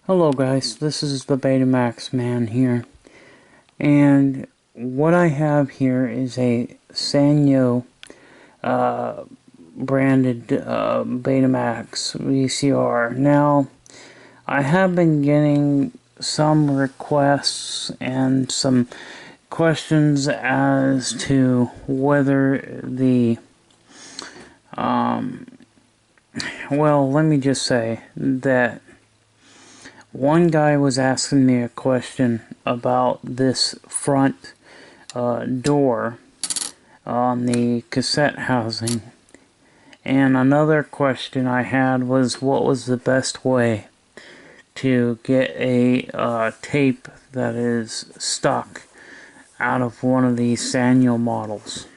Hello guys, this is the Betamax man here, and what I have here is a Sanyo branded Betamax VCR. Now, I have been getting some requests and some questions as to whether the well, let me just say that one guy was asking me a question about this front door on the cassette housing, and another question I had was what was the best way to get a tape that is stuck out of one of these Sanyo models.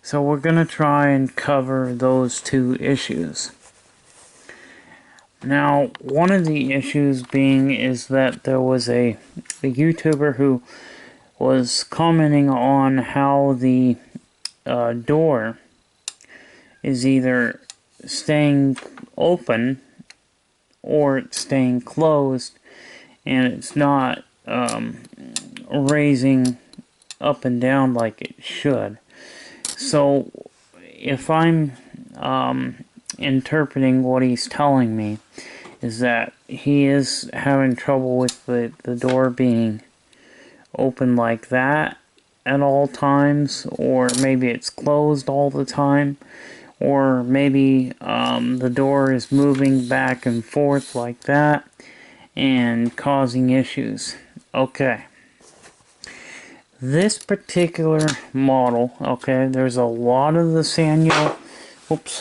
So we're going to try and cover those two issues. Now, one of the issues being is that there was a YouTuber who was commenting on how the door is either staying open or it's staying closed, and it's not raising up and down like it should. So, if I'm interpreting what he's telling me, is that he is having trouble with the door being open like that at all times, or maybe it's closed all the time, or maybe the door is moving back and forth like that and causing issues. Okay. This particular model, okay, there's a lot of the Sanyo,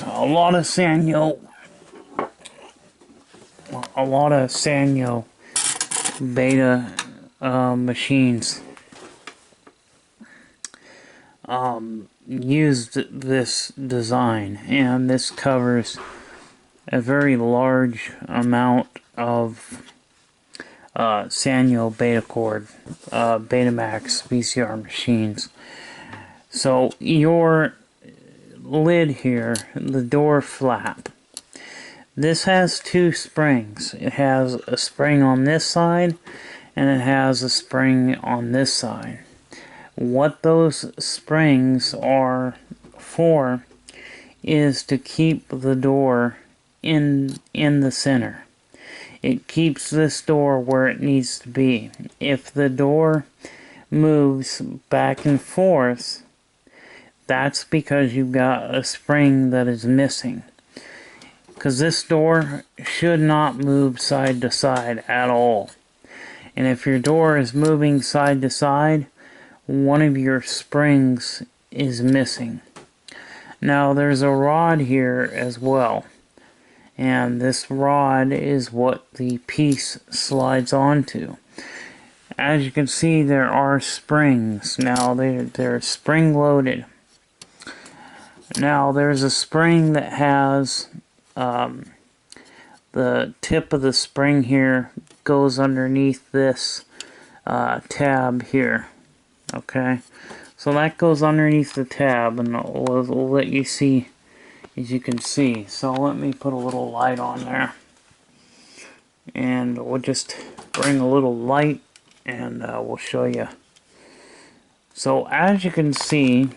a lot of Sanyo beta machines used this design, and this covers a very large amount of Sanyo BetaCord Betamax VCR machines. So your lid here, the door flap, this has two springs. It has a spring on this side and it has a spring on this side. What those springs are for is to keep the door in the center. It keeps this door where it needs to be. If the door moves back and forth, that's because you've got a spring that is missing. Because this door should not move side to side at all. And if your door is moving side to side, one of your springs is missing. Now there's a rod here as well. And this rod is what the piece slides onto. As you can see, there are springs. Now they're spring loaded. Now there's a spring that has the tip of the spring here goes underneath this tab here. Okay, so that goes underneath the tab, and we'll let you see. As you can see, so let me put a little light on there, and we'll just bring a little light and we'll show you. So as you can see,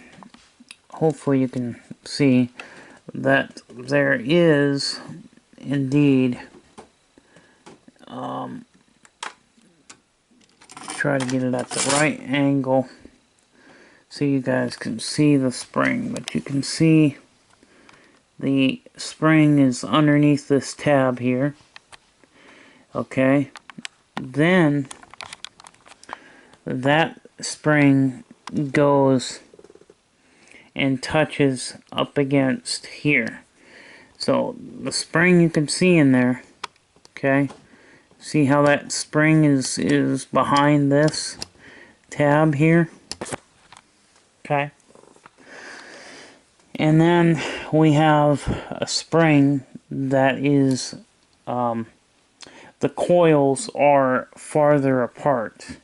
hopefully you can see that there is indeed try to get it at the right angle so you guys can see the spring, but you can see the spring is underneath this tab here. Okay, then that spring goes and touches up against here. So the spring you can see in there. Okay, see how that spring is behind this tab here. Okay. And then we have a spring that is, the coils are farther apart.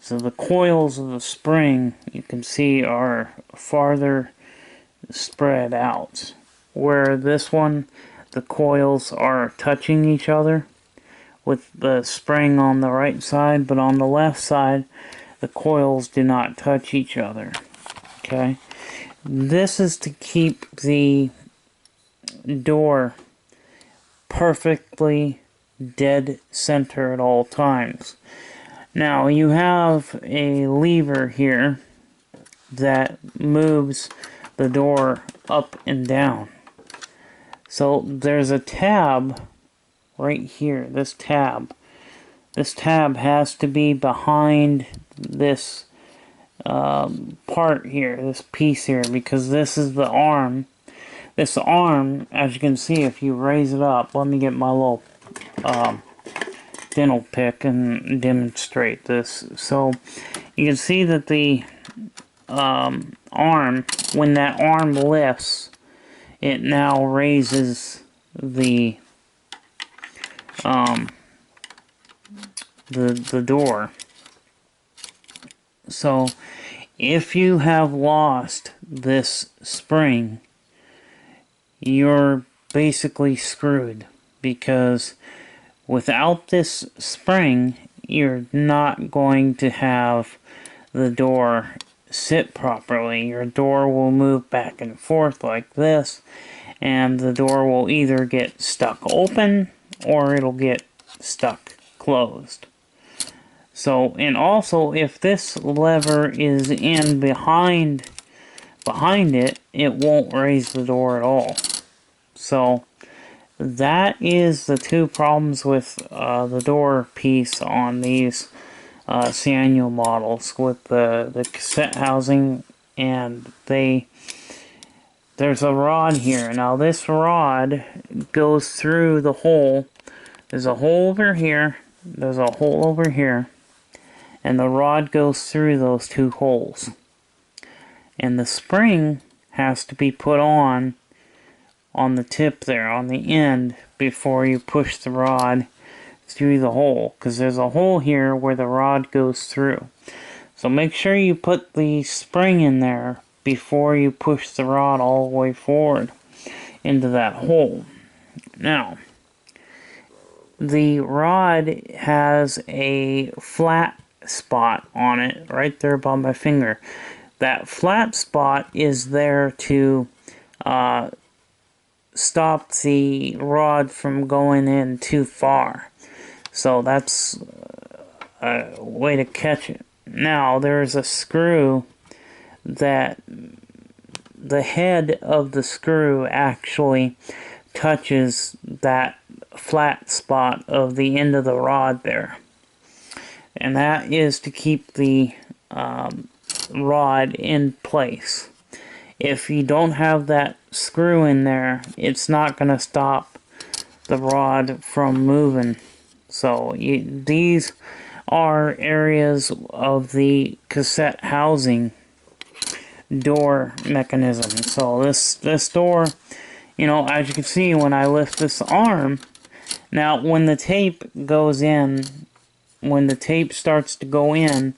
So the coils of the spring, you can see, are farther spread out. Where this one, the coils are touching each other. with the spring on the right side, but on the left side the coils do not touch each other. Okay, this is to keep the door perfectly dead center at all times. Now you have a lever here that moves the door up and down. So there's a tab right here, this tab. This tab has to be behind this part here, this piece here, because this is the arm. This arm, as you can see, if you raise it up, let me get my little dental pick and demonstrate this. So you can see that the arm, when that arm lifts, it now raises the door. So if you have lost this spring, you're basically screwed, because without this spring you're not going to have the door sit properly. Your door will move back and forth like this, and the door will either get stuck open or it'll get stuck closed. So, and also if this lever is in behind it, it won't raise the door at all. So that is the two problems with the door piece on these Sanyo models, with the cassette housing, and there's a rod here. Now this rod goes through the hole. There's a hole over here, there's a hole over here, and the rod goes through those two holes. And the spring has to be put on the tip there, on the end, before you push the rod through the hole, because there's a hole here where the rod goes through. So make sure you put the spring in there before you push the rod all the way forward into that hole. Now, the rod has a flat spot on it right there by my finger. That flat spot is there to stop the rod from going in too far. So that's a way to catch it. Now there's a screw that the head of the screw actually touches that flat spot of the end of the rod there. And that is to keep the rod in place. If you don't have that screw in there, it's not going to stop the rod from moving. So these are areas of the cassette housing door mechanism. So this door, you know, as you can see when I lift this arm, now when the tape goes in, when the tape starts to go in,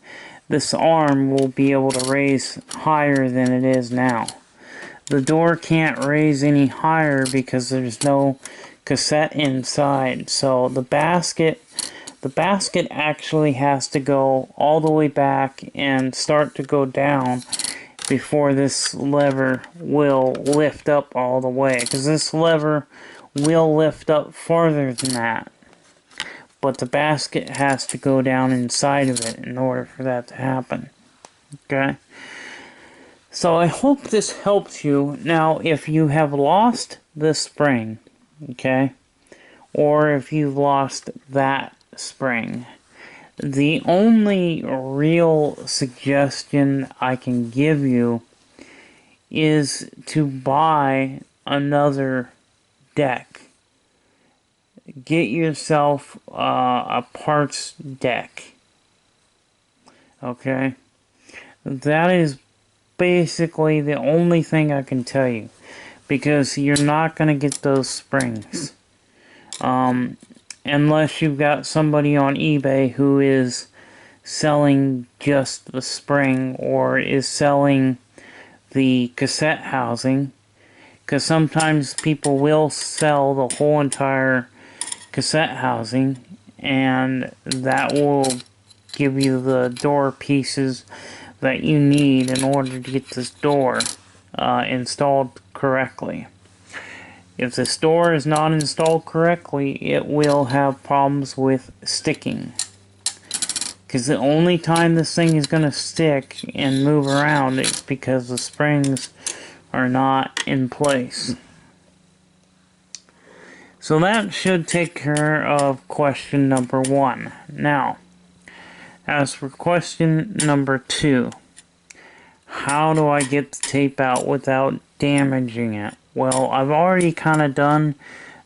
this arm will be able to raise higher than it is now. The door can't raise any higher because there's no cassette inside. So the basket actually has to go all the way back and start to go down before this lever will lift up all the way, because this lever will lift up farther than that, but the basket has to go down inside of it in order for that to happen. Okay, so I hope this helps you. Now if you have lost this spring, okay, or if you've lost that spring, the only real suggestion I can give you is to buy another deck. Get yourself a parts deck. Okay? That is basically the only thing I can tell you, because you're not going to get those springs. Unless you've got somebody on eBay who is selling just the spring, or is selling the cassette housing, because sometimes people will sell the whole entire cassette housing and that will give you the door pieces that you need in order to get this door installed correctly. If this door is not installed correctly, it will have problems with sticking. Because the only time this thing is going to stick and move around is because the springs are not in place. So that should take care of question number 1. Now, as for question number 2, how do I get the tape out without damaging it? Well, I've already kind of done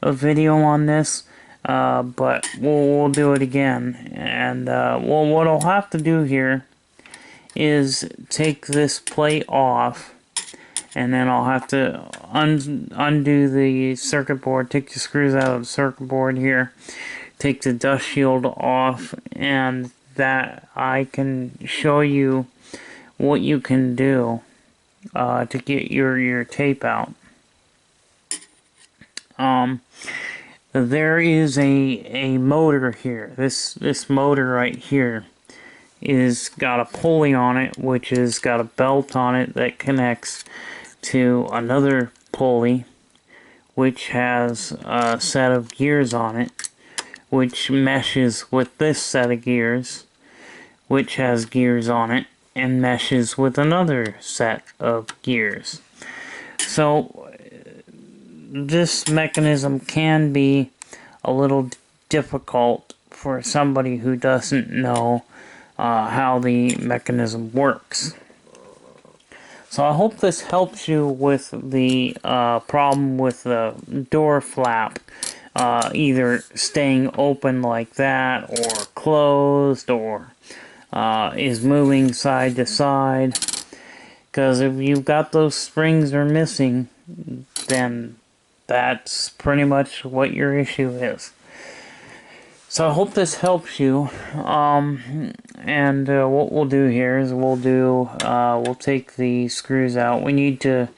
a video on this, but we'll do it again. And well, what I'll have to do here is take this plate off, and then I'll have to undo the circuit board, take the screws out of the circuit board here, take the dust shield off, and that I can show you what you can do to get your tape out. There is a motor here. This motor right here is got a pulley on it, which has got a belt on it that connects to another pulley, which has a set of gears on it, which meshes with this set of gears, which has gears on it, and meshes with another set of gears. So this mechanism can be a little difficult for somebody who doesn't know how the mechanism works. So I hope this helps you with the problem with the door flap either staying open like that, or closed, or is moving side to side. Because if you've got those springs are missing, then that's pretty much what your issue is. So I hope this helps you. And what we'll do here is we'll take the screws out. We need to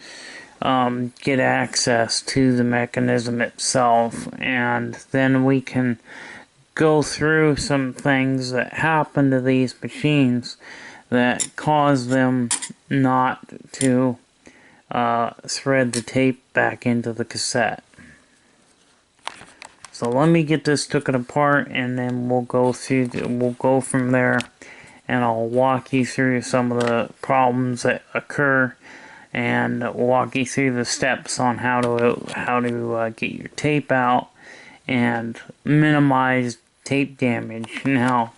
get access to the mechanism itself, and then we can go through some things that happen to these machines that cause them not to thread the tape back into the cassette. So let me get this taken apart, and then we'll go from there, and I'll walk you through some of the problems that occur, and walk you through the steps on how to get your tape out and minimize tape damage. Now,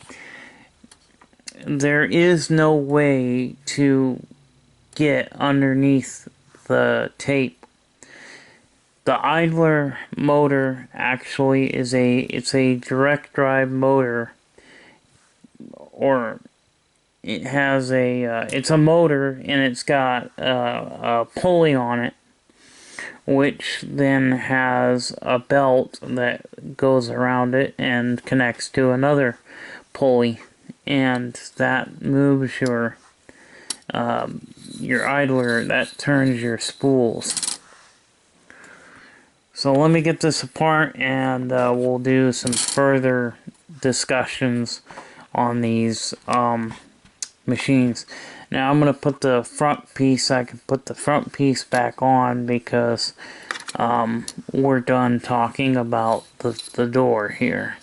there is no way to get underneath the tape. The idler motor actually is a direct drive motor, or it has it's a motor, and it's got a pulley on it, which then has a belt that goes around it and connects to another pulley, and that moves your idler, that turns your spools. So let me get this apart, and we'll do some further discussions on these machines. Now I'm going to put the front piece, I can put the front piece back on, because we're done talking about the door here.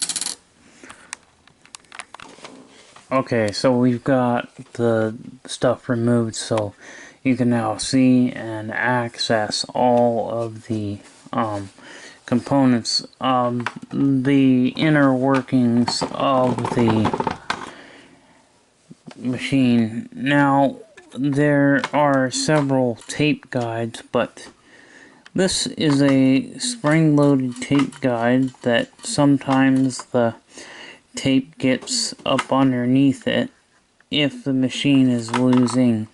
Okay, so we've got the stuff removed, so you can now see and access all of the components, the inner workings of the machine. Now, there are several tape guides, but this is a spring-loaded tape guide that sometimes the tape gets up underneath it if the machine is losing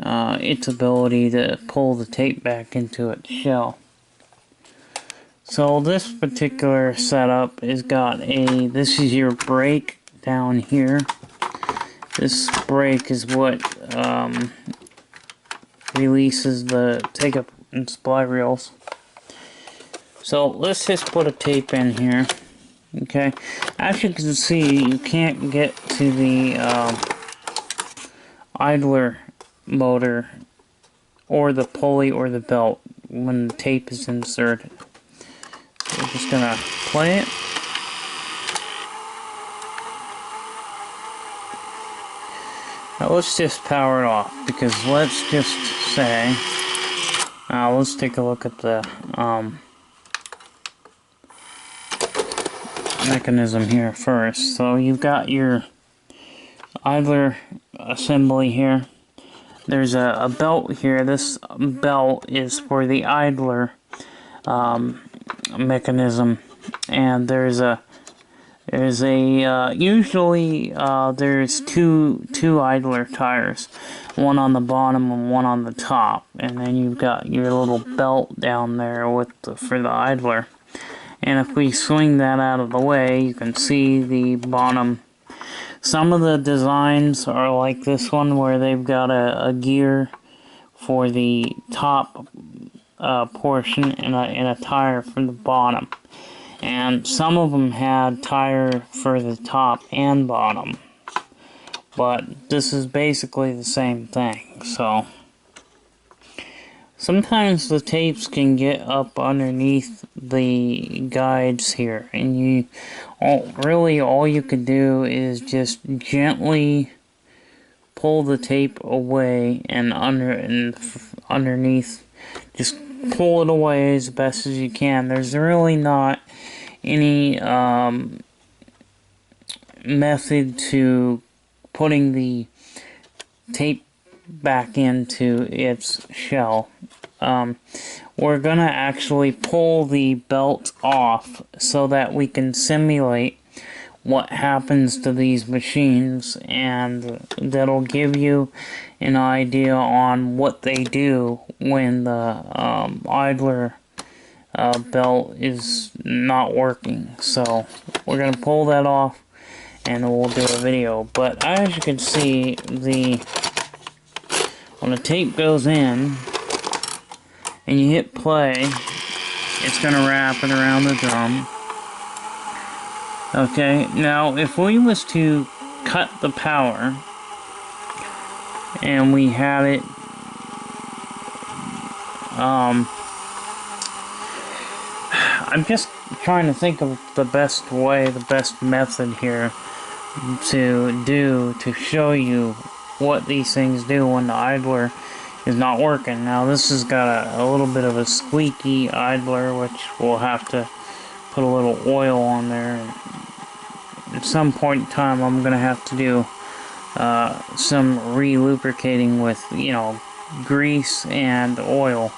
its ability to pull the tape back into its shell. So this particular setup has got this is your brake down here. This brake is what releases the take-up and supply reels. So let's just put a tape in here. Okay, as you can see, you can't get to the idler motor or the pulley or the belt when the tape is inserted. So we're just gonna play it. Now let's just power it off, because let's just say, let's take a look at the mechanism here first. So you've got your idler assembly here. There's a belt here. This belt is for the idler mechanism, and usually there's two idler tires, one on the bottom and one on the top, and then you've got your little belt down there for the idler. And if we swing that out of the way, you can see the bottom. Some of the designs are like this one, where they've got a gear for the top portion and a tire for the bottom. And some of them had tire for the top and bottom. But this is basically the same thing. So sometimes the tapes can get up underneath the guides here, and all you can do is just gently pull the tape away and underneath, just pull it away as best as you can. There's really not any method to putting the tape back into its shell. We're gonna actually pull the belt off so that we can simulate what happens to these machines, and that'll give you an idea on what they do when the idler belt is not working. So we're gonna pull that off and we'll do a video. But as you can see, when the tape goes in and you hit play, it's gonna wrap it around the drum. Okay, now if we was to cut the power and we had it I'm just trying to think of the best way, the best method here to show you what these things do when the idler is not working. Now this has got a little bit of a squeaky idler, which we'll have to put a little oil on there. At some point in time I'm going to have to do some re-lubricating with, grease and oil,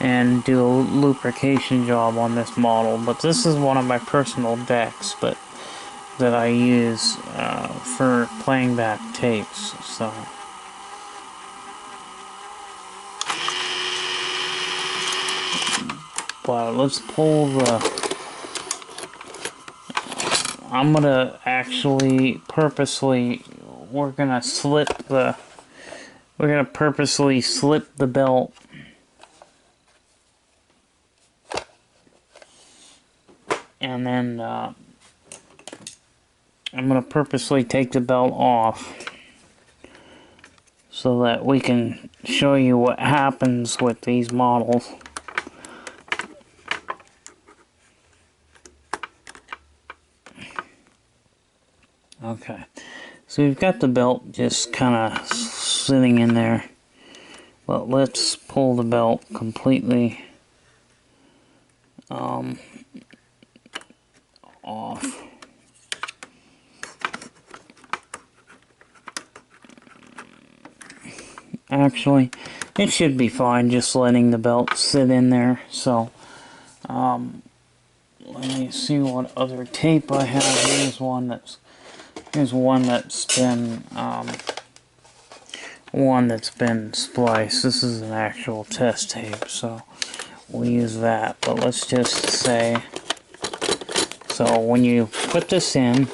and do a lubrication job on this model. But this is one of my personal decks that I use for playing back tapes. So but let's pull I'm gonna actually purposely purposely slip the belt and then I'm gonna purposely take the belt off so that we can show you what happens with these models. Okay, so we've got the belt just kind of sitting in there, but let's pull the belt completely off. Actually, it should be fine just letting the belt sit in there. So let me see what other tape I have. Here's one that's been spliced. This is an actual test tape, so we'll use that. But let's just say, so when you put this in,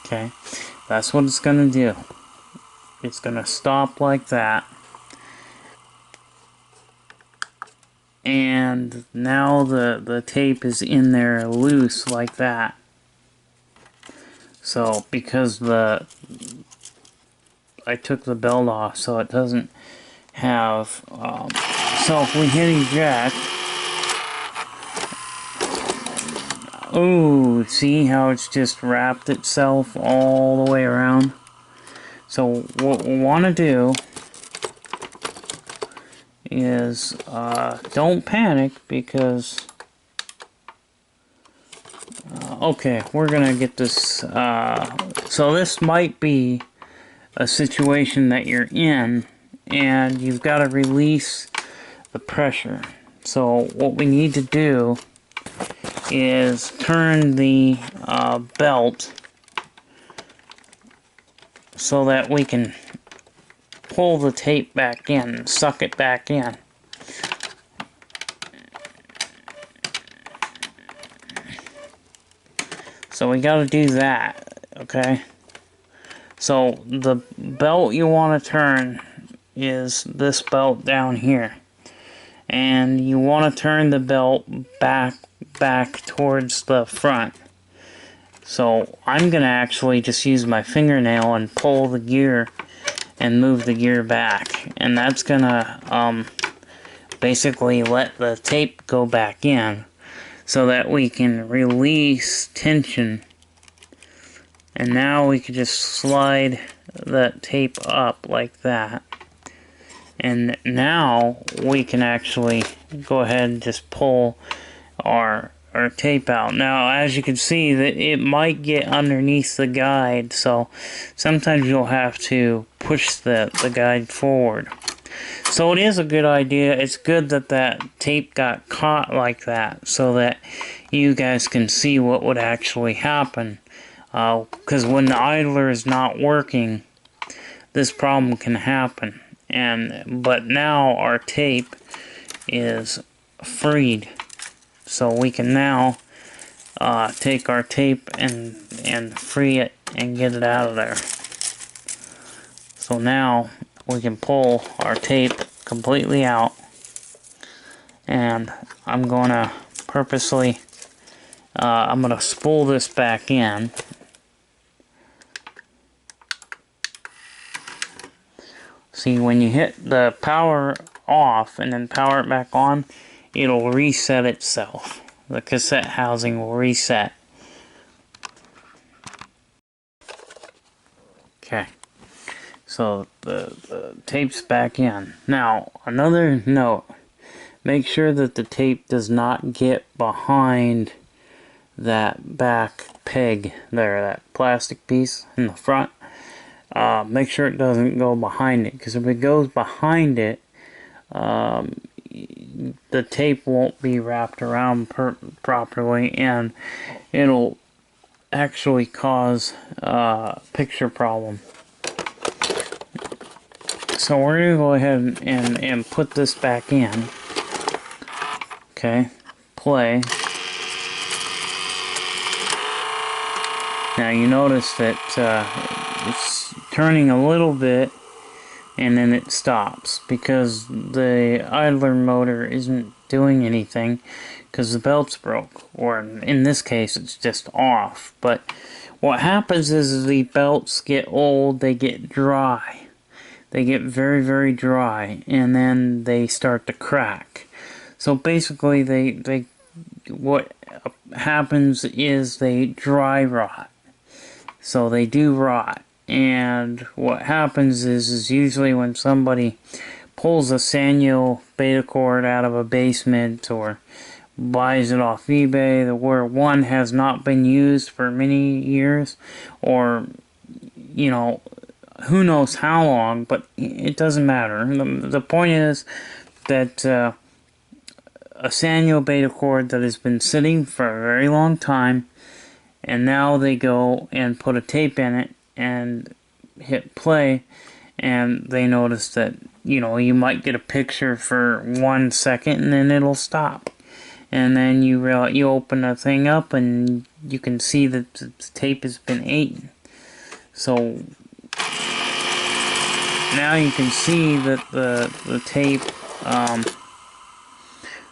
okay, that's what it's gonna do. It's gonna stop like that. And now the tape is in there loose like that. So because I took the belt off, so it doesn't have, so if we hit eject, ooh, see how it's just wrapped itself all the way around? So what we want to do is, don't panic, because, okay, we're gonna get this, so this might be a situation that you're in, and you've got to release the pressure. So what we need to do is turn the belt so that we can pull the tape back in and suck it back in. So we got to do that, okay? So the belt you want to turn is this belt down here. And you want to turn the belt back towards the front. So I'm going to actually just use my fingernail and pull the gear and move the gear back. And that's going to basically let the tape go back in so that we can release tension. And now we can just slide the tape up like that. And now we can actually go ahead and just pull our tape out. Now, as you can see, that it might get underneath the guide, so sometimes you'll have to push the guide forward. So it is a good idea. It's good that that tape got caught like that, so that you guys can see what would actually happen. Because when the idler is not working, this problem can happen. But now our tape is freed, so we can now take our tape and free it and get it out of there. So now we can pull our tape completely out, and I'm gonna purposely I'm gonna spool this back in. See, when you hit the power off and then power it back on, it'll reset itself. The cassette housing will reset. Okay, so the tape's back in. Now, another note, make sure that the tape does not get behind that back peg there, that plastic piece in the front. Make sure it doesn't go behind it, because if it goes behind it, the tape won't be wrapped around properly, and it'll actually cause a picture problem. So we're going to go ahead and put this back in. Okay, play. Now you notice that it's turning a little bit and then it stops because the idler motor isn't doing anything because the belt's broke, or in this case it's just off. But what happens is the belts get old, they get dry, they get very, very dry, and then they start to crack. So basically they what happens is they dry rot. So they do rot. And what happens is usually when somebody pulls a Sanyo BetaCord out of a basement or buys it off eBay where one has not been used for many years, or you know, who knows how long, but it doesn't matter. The point is that a Sanyo BetaCord that has been sitting for a very long time, and now they go and put a tape in it and hit play, and they notice that, you know, you might get a picture for 1 second and then it'll stop, and then you open the thing up and you can see that the tape has been eaten. So now you can see that the tape,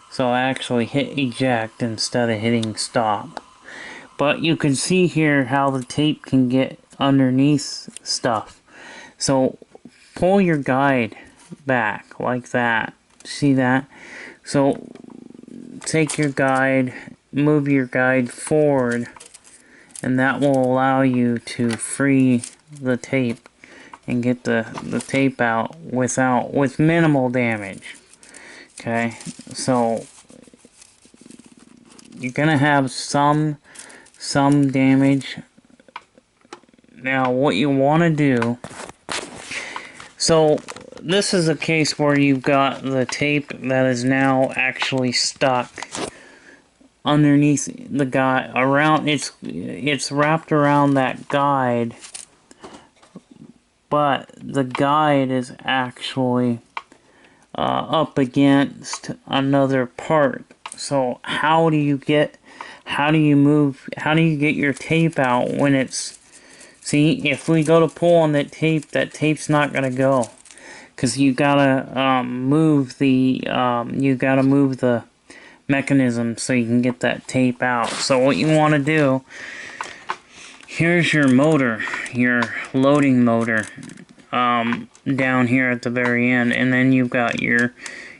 so I actually hit eject instead of hitting stop. But you can see here how the tape can get underneath stuff. So pull your guide back like that. See that? So take your guide, move your guide forward, and that will allow you to free the tape and get the tape out with minimal damage. Okay, so you're gonna have some damage. Now what you want to do, so this is a case where you've got the tape that is now actually stuck underneath the guide, around, it's wrapped around that guide, but the guide is actually up against another part. So how do you get your tape out when it's, see, if we go to pull on that tape's not gonna go, because you gotta move the mechanism so you can get that tape out. So what you want to do, here's your motor, your loading motor, down here at the very end, and then you've got your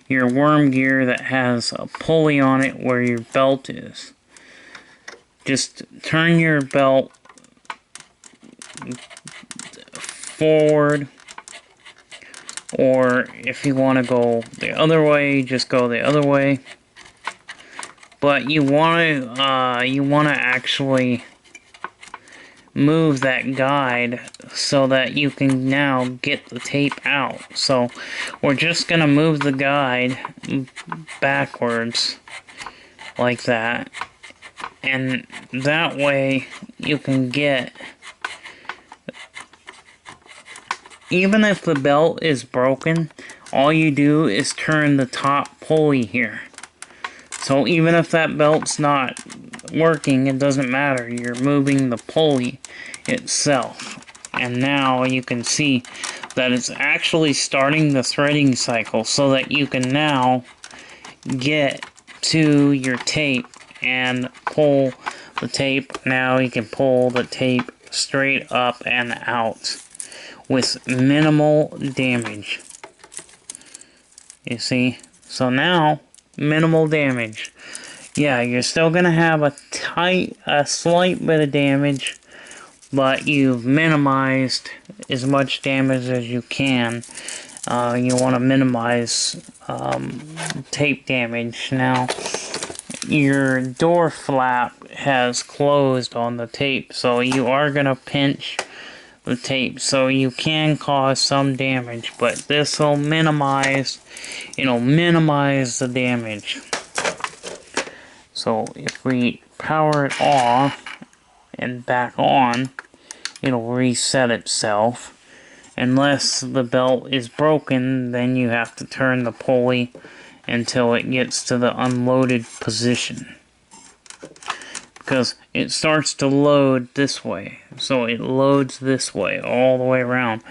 worm gear that has a pulley on it where your belt is. Just turn your belt forward, or if you want to go the other way, just go the other way. But you want to actually move that guide so that you can now get the tape out. So we're just gonna move the guide backwards like that, and that way you can get, even if the belt is broken, all you do is turn the top pulley here. So even if that belt's not working, it doesn't matter. You're moving the pulley itself. And now you can see that it's actually starting the threading cycle so that you can now get to your tape and pull the tape. Now you can pull the tape straight up and out with minimal damage. You see? So now, minimal damage. Yeah, you're still gonna have a slight bit of damage, but you've minimized as much damage as you can. You want to minimize tape damage. Now, your door flap has closed on the tape, so you are gonna pinch the tape, so you can cause some damage, but this will minimize, minimize the damage. So if we power it off and back on, it'll reset itself. Unless the belt is broken, then you have to turn the pulley until it gets to the unloaded position, because it starts to load this way. So it loads this way, all the way around,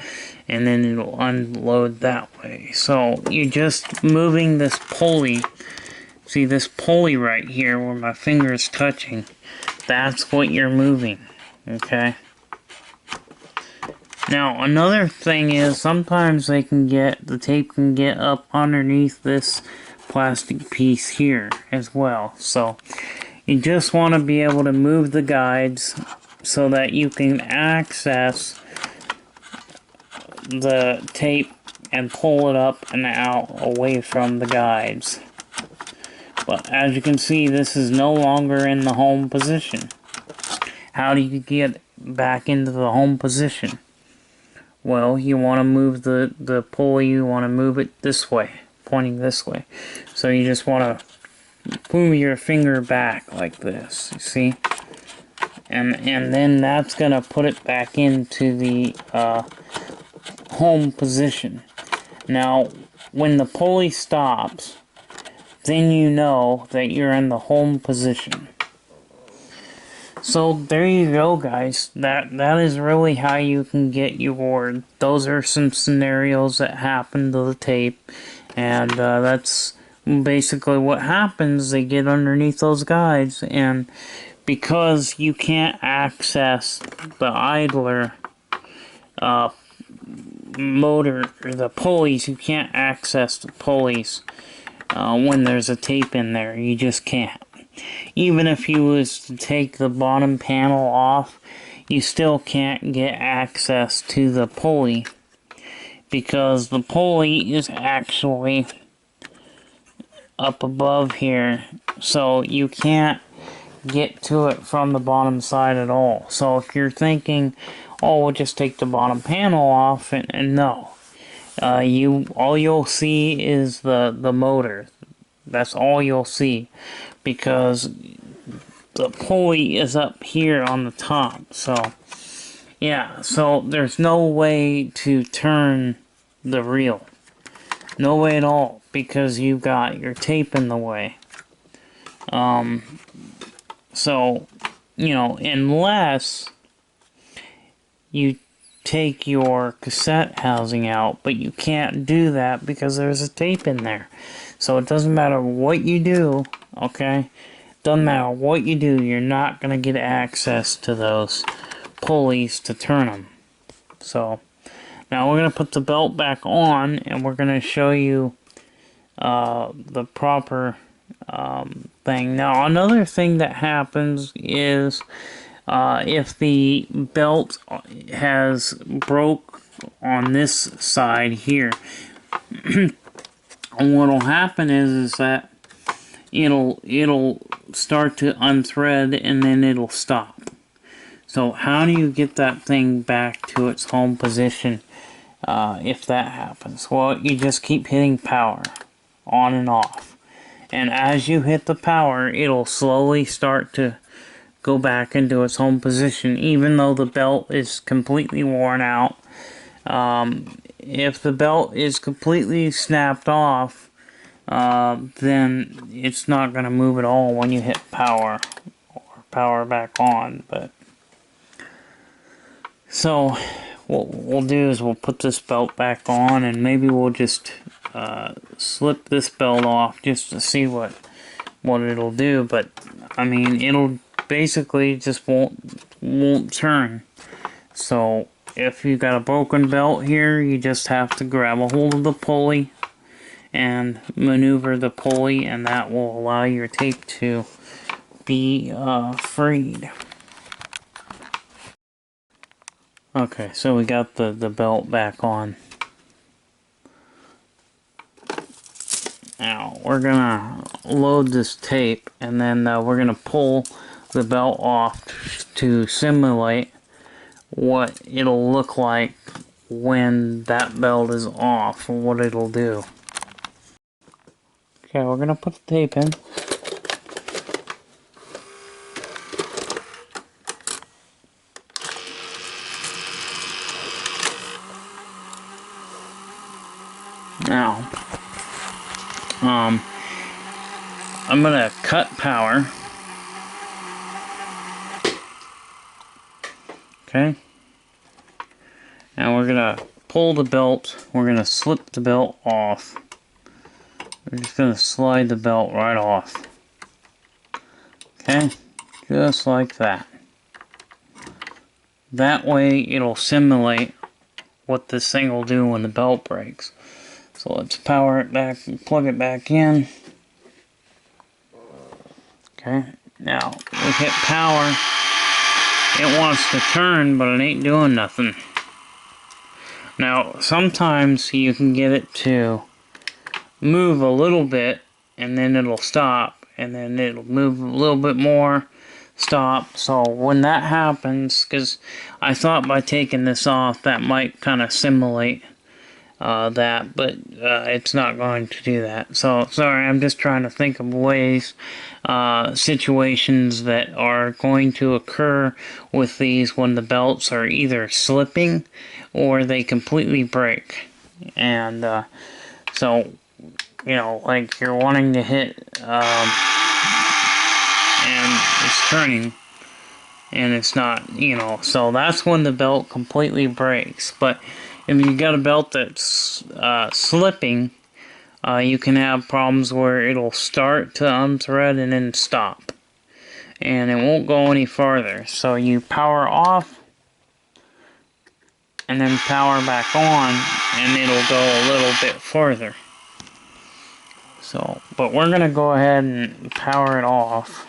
and then it'll unload that way. So you're just moving this pulley. See this pulley right here where my finger is touching? That's what you're moving, okay? Now another thing is, sometimes the tape can get up underneath this plastic piece here as well. So you just want to be able to move the guides so that you can access the tape and pull it up and out away from the guides. But as you can see, this is no longer in the home position. How do you get back into the home position? Well, you want to move the pulley, you want to move it this way, pointing this way. So you just want to move your finger back like this, you see? And then that's going to put it back into the home position. Now, when the pulley stops, then you know that you're in the home position. So there you go, guys. That is really how you can get your. Those are some scenarios that happen to the tape, and that's basically what happens. They get underneath those guides, and because you can't access the idler motor or the pulleys, you can't access the pulleys when there's a tape in there. You just can't. Even if you was to take the bottom panel off, you still can't get access to the pulley because the pulley is actually up above here, so you can't get to it from the bottom side at all. So if you're thinking, oh, we'll just take the bottom panel off, and no, all you'll see is the motor. That's all you'll see, because the pulley is up here on the top. So yeah, so there's no way to turn the reel, no way at all, because you've got your tape in the way. So, you know, unless you take your cassette housing out, but you can't do that because there's a tape in there. So it doesn't matter what you do, okay? Doesn't matter what you do, you're not going to get access to those pulleys to turn them. So, now we're going to put the belt back on, and we're going to show you the proper thing. Now, another thing that happens is if the belt has broke on this side here, what'll happen is that it'll start to unthread and then it'll stop. So how do you get that thing back to its home position if that happens? Well, you just keep hitting power on and off. And as you hit the power, it'll slowly start to go back into its home position, even though the belt is completely worn out. If the belt is completely snapped off, then it's not going to move at all when you hit power or power back on. But so what we'll do is we'll put this belt back on, and maybe we'll just slip this belt off just to see what it'll do. But I mean, it'll basically just won't turn. So if you've got a broken belt here, you just have to grab a hold of the pulley and maneuver the pulley, and that will allow your tape to be freed. Okay, so we got the belt back on. Now we're gonna load this tape, and then we're gonna pull the belt off to simulate what it'll look like when that belt is off, and what it'll do. Okay, we're gonna put the tape in. Now, I'm gonna cut power. Okay. Now we're gonna pull the belt. We're gonna slip the belt off. We're just gonna slide the belt right off. Okay, just like that. That way it'll simulate what this thing will do when the belt breaks. So let's power it back and plug it back in. Okay, now we hit power. It wants to turn, but it ain't doing nothing. Now, sometimes you can get it to move a little bit, and then it'll stop, and then it'll move a little bit more, stop. So when that happens, because I thought by taking this off, that might kind of simulate that, but it's not going to do that. So sorry, I'm just trying to think of ways, situations that are going to occur with these when the belts are either slipping or they completely break. And so, you know, like you're wanting to hit and it's turning, and it's not, you know, so that's when the belt completely breaks. But if you got a belt that's slipping, you can have problems where it'll start to unthread and then stop, and it won't go any farther. So you power off and then power back on, and it'll go a little bit further. So, but we're gonna go ahead and power it off.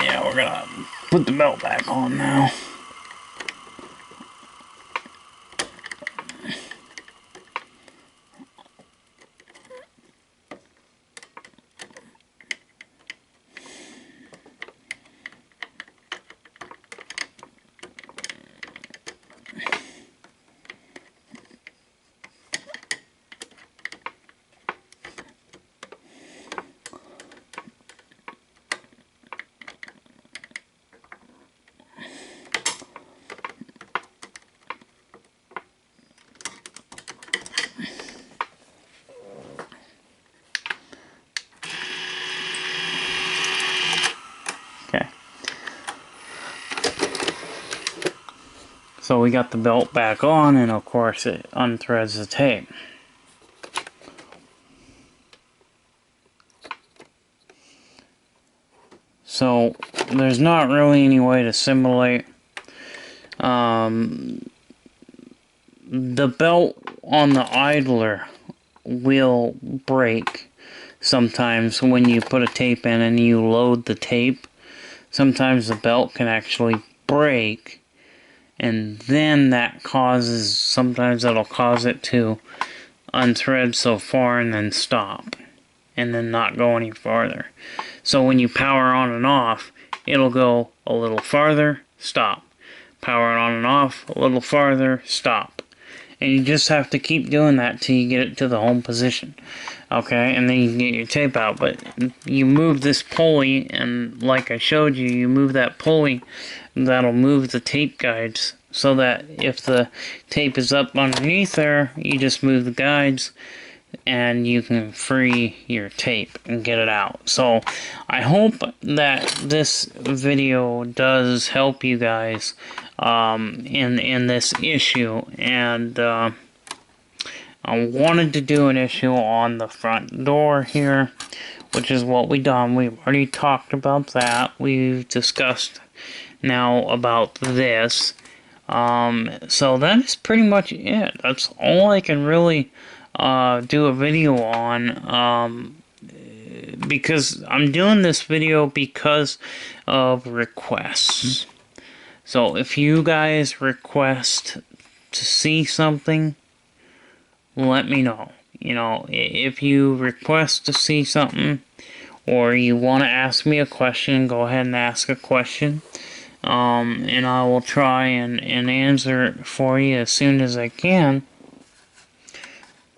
Yeah, we're gonna put the belt back on now. Okay. So we got the belt back on, and of course it unthreads the tape. So there's not really any way to simulate the belt on the idler will break sometimes when you put a tape in and you load the tape. Sometimes the belt can actually break, and then that causes, sometimes that'll cause it to unthread so far and then stop and then not go any farther. So when you power on and off, it'll go a little farther, stop. Power it on and off, a little farther, stop. And you just have to keep doing that till you get it to the home position. Okay, and then you can get your tape out. But you move this pulley, and like I showed you, you move that pulley, that'll move the tape guides, so that if the tape is up underneath there, you just move the guides and you can free your tape and get it out. So I hope that this video does help you guys in this issue. And I wanted to do an issue on the front door here, which is what we done. We've already talked about that. We've discussed now about this. So that is pretty much it. That's all I can really do a video on, because I'm doing this video because of requests. So if you guys request to see something, let me know. You know, if you request to see something, or you want to ask me a question, go ahead and ask a question. And I will try and answer it for you as soon as I can.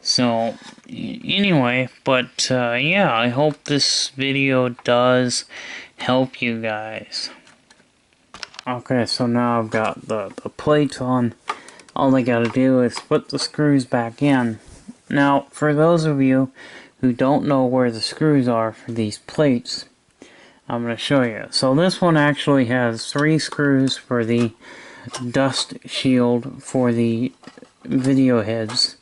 So, anyway, but yeah, I hope this video does help you guys. Okay, so now I've got the plates on. All I gotta do is put the screws back in. Now, for those of you who don't know where the screws are for these plates, I'm going to show you. So this one actually has 3 screws for the dust shield for the video heads.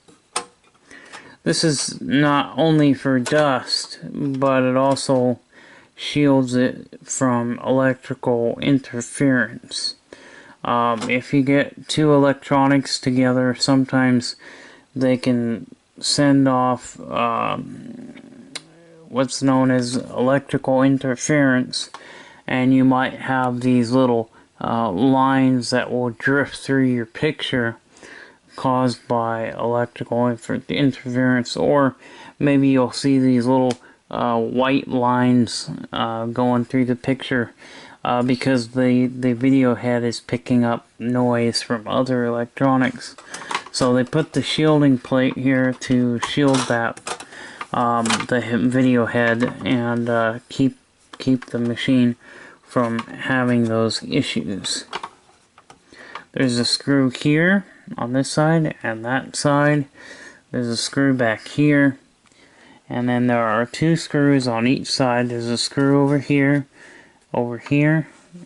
This is not only for dust, but it also shields it from electrical interference. If you get 2 electronics together, sometimes they can send off what's known as electrical interference, and you might have these little lines that will drift through your picture caused by electrical interference, or maybe you'll see these little white lines going through the picture because the video head is picking up noise from other electronics. So they put the shielding plate here to shield that the video head and keep the machine from having those issues. There's a screw here on this side, and that side there's a screw back here, and then there are 2 screws on each side. There's a screw over here,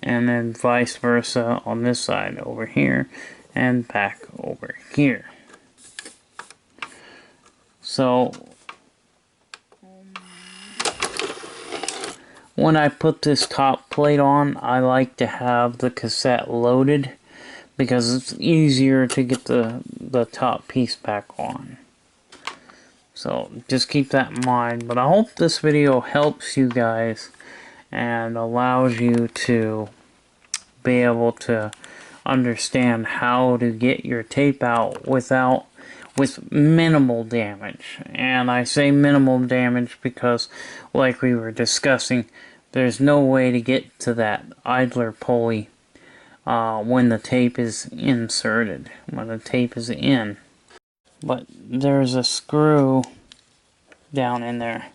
and then vice versa on this side, over here and back over here. So when I put this top plate on, I like to have the cassette loaded because it's easier to get the top piece back on. So just keep that in mind. But I hope this video helps you guys and allows you to be able to understand how to get your tape out with minimal damage. And I say minimal damage because, like we were discussing, there's no way to get to that idler pulley when the tape is inserted, when the tape is in. But there's a screw down in there,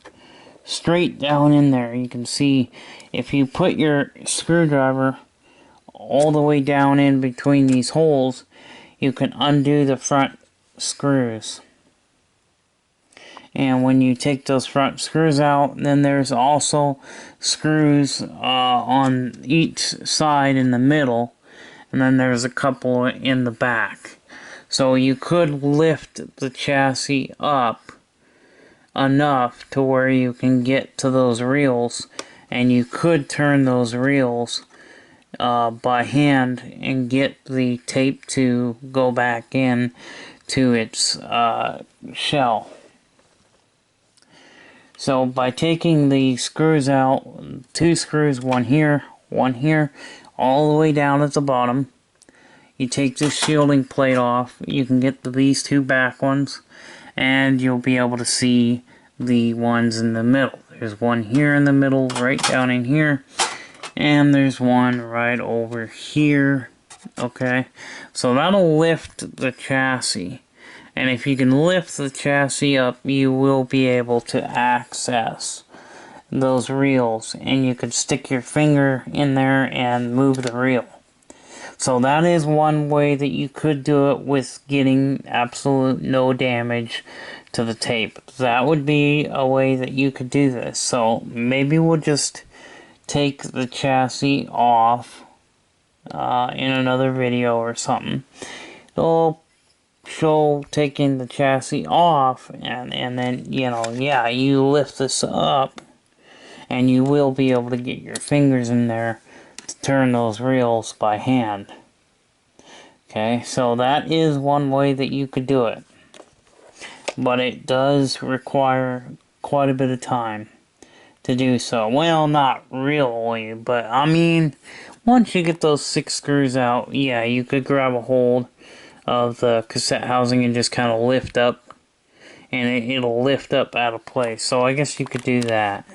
straight down in there. You can see if you put your screwdriver all the way down in between these holes, you can undo the front screws. And when you take those front screws out, then there's also screws on each side in the middle, and then there's a couple in the back. So you could lift the chassis up enough to where you can get to those reels, and you could turn those reels by hand and get the tape to go back in to its shell. So by taking the screws out, 2 screws, one here, all the way down at the bottom, you take this shielding plate off. You can get these 2 back ones, and you'll be able to see the ones in the middle. There's one here in the middle, right down in here, and there's one right over here. Okay, so that'll lift the chassis, and if you can lift the chassis up, you will be able to access those reels, and you could stick your finger in there and move the reel. So that is one way that you could do it with getting absolute no damage to the tape. That would be a way that you could do this. So maybe we'll just take the chassis off in another video or something. It'll show taking the chassis off, and then, you know, yeah, you lift this up and you will be able to get your fingers in there to turn those reels by hand. Okay, so that is one way that you could do it, but it does require quite a bit of time to do so. Well, not really, but I mean, once you get those 6 screws out, yeah, you could grab a hold of the cassette housing and just kind of lift up, and it'll lift up out of place. So I guess you could do that.